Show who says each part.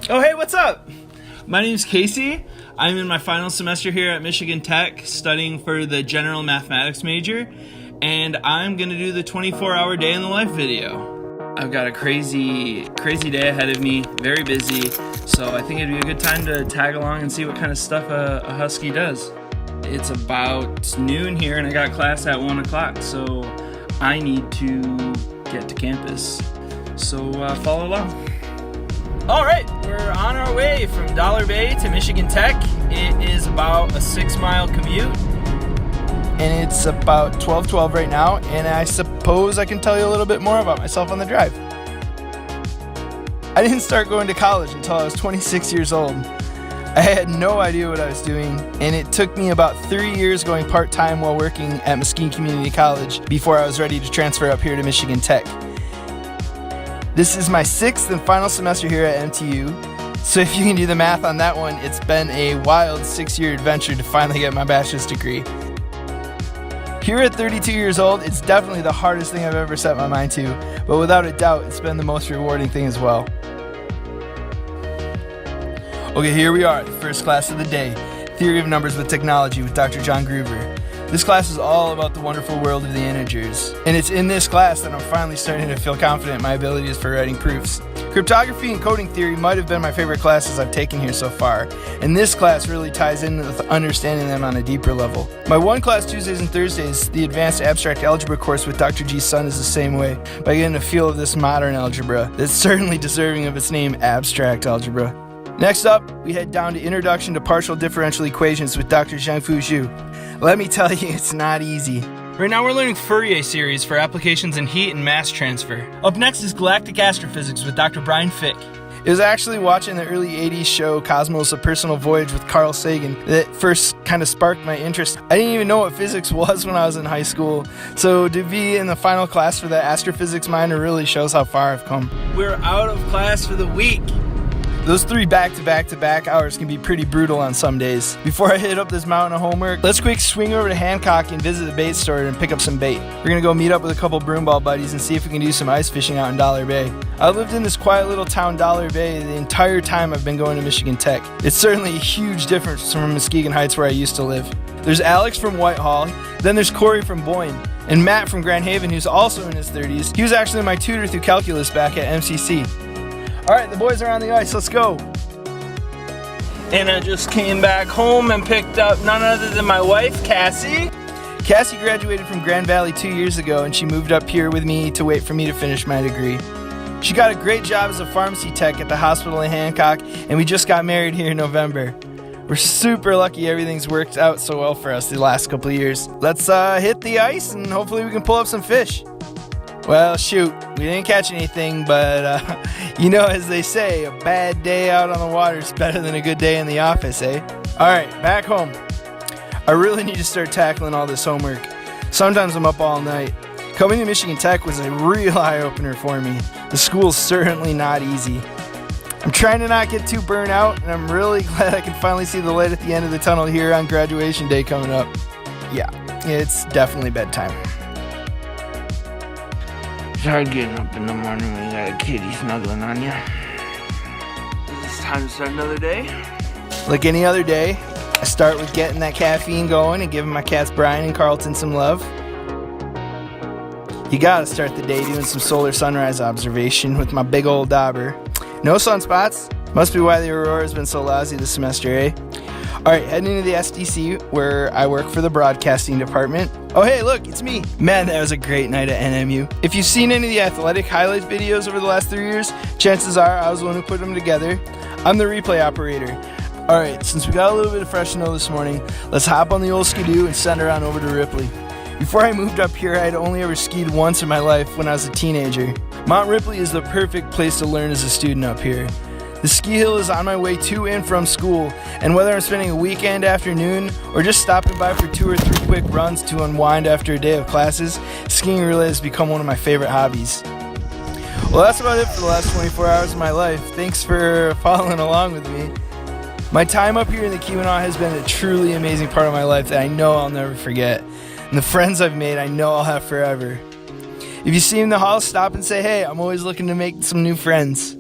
Speaker 1: Oh, hey, what's up? My name's Casey. I'm in my final semester here at Michigan Tech studying for the general mathematics major, and I'm going to do the 24-hour day in the life video. I've got a crazy day ahead of me, very busy, so I think it'd be a good time to tag along and see what kind of stuff a Husky does. It's about noon here, and I got class at 1 o'clock, so I need to get to campus. So follow along. All right, we're on our way from Dollar Bay to Michigan Tech. It is about a 6-mile commute.
Speaker 2: And it's about 12:12 right now, and I suppose I can tell you a little bit more about myself on the drive. I didn't start going to college until I was 26 years old. I had no idea what I was doing, and it took me about 3 years going part-time while working at Mesquite Community College before I was ready to transfer up here to Michigan Tech. This is my 6th and final semester here at MTU, so if you can do the math on that one, it's been a wild 6-year adventure to finally get my bachelor's degree. Here at 32 years old, it's definitely the hardest thing I've ever set my mind to, but without a doubt, it's been the most rewarding thing as well. Okay, here we are, the first class of the day, Theory of Numbers with Technology with Dr. John Groover. This class is all about the wonderful world of the integers, and it's in this class that I'm finally starting to feel confident in my abilities for writing proofs. Cryptography and coding theory might have been my favorite classes I've taken here so far, and this class really ties in with understanding them on a deeper level. My one class Tuesdays and Thursdays, the Advanced Abstract Algebra course with Dr. G's son, is the same way, by getting a feel of this modern algebra that's certainly deserving of its name, abstract algebra. Next up, we head down to Introduction to Partial Differential Equations with Dr. Zhangfu Zhu. Let me tell you, it's not easy.
Speaker 1: Right now we're learning Fourier series for applications in heat and mass transfer. Up next is Galactic Astrophysics with Dr. Brian Fick.
Speaker 2: It was actually watching the early 80s show Cosmos: A Personal Voyage with Carl Sagan that first kind of sparked my interest. I didn't even know what physics was when I was in high school, so to be in the final class for that astrophysics minor really shows how far I've come.
Speaker 1: We're out of class for the week.
Speaker 2: Those 3 back-to-back-to-back hours can be pretty brutal on some days. Before I hit up this mountain of homework, let's quick swing over to Hancock and visit the bait store and pick up some bait. We're gonna go meet up with a couple broomball buddies and see if we can do some ice fishing out in Dollar Bay. I lived in this quiet little town, Dollar Bay, the entire time I've been going to Michigan Tech. It's certainly a huge difference from Muskegon Heights where I used to live. There's Alex from Whitehall, then there's Corey from Boyne, and Matt from Grand Haven, who's also in his 30s. He was actually my tutor through calculus back at MCC. All right, the boys are on the ice, let's go.
Speaker 1: And I just came back home and picked up none other than my wife, Cassie.
Speaker 2: Cassie graduated from Grand Valley 2 years ago, and she moved up here with me to wait for me to finish my degree. She got a great job as a pharmacy tech at the hospital in Hancock, and we just got married here in November. We're super lucky everything's worked out so well for us the last couple of years. Let's hit the ice, and hopefully we can pull up some fish. Well, shoot, we didn't catch anything, but you know, as they say, a bad day out on the water is better than a good day in the office, eh? All right, back home. I really need to start tackling all this homework. Sometimes I'm up all night. Coming to Michigan Tech was a real eye-opener for me. The school's certainly not easy. I'm trying to not get too burnt out, and I'm really glad I can finally see the light at the end of the tunnel here on graduation day coming up. Yeah, it's definitely bedtime.
Speaker 3: It's hard getting up in the morning when you got a kitty snuggling on you.
Speaker 1: It's time to start another day.
Speaker 2: Like any other day, I start with getting that caffeine going and giving my cats Brian and Carlton some love. You gotta start the day doing some solar sunrise observation with my big old dauber. No sunspots. Must be why the aurora has been so lousy this semester, eh? Alright, heading into the SDC, where I work for the broadcasting department. Oh hey, look, it's me. Man, that was a great night at NMU. If you've seen any of the athletic highlights videos over the last 3 years, chances are I was the one who put them together. I'm the replay operator. Alright, since we got a little bit of fresh snow this morning, let's hop on the old skidoo and send her on over to Ripley. Before I moved up here, I'd only ever skied once in my life when I was a teenager. Mount Ripley is the perfect place to learn as a student up here. The ski hill is on my way to and from school, and whether I'm spending a weekend afternoon or just stopping by for 2 or 3 quick runs to unwind after a day of classes, skiing really has become one of my favorite hobbies. Well, that's about it for the last 24 hours of my life. Thanks for following along with me. My time up here in the Keweenaw has been a truly amazing part of my life that I know I'll never forget. And the friends I've made, I know I'll have forever. If you see me in the hall, stop and say, hey, I'm always looking to make some new friends.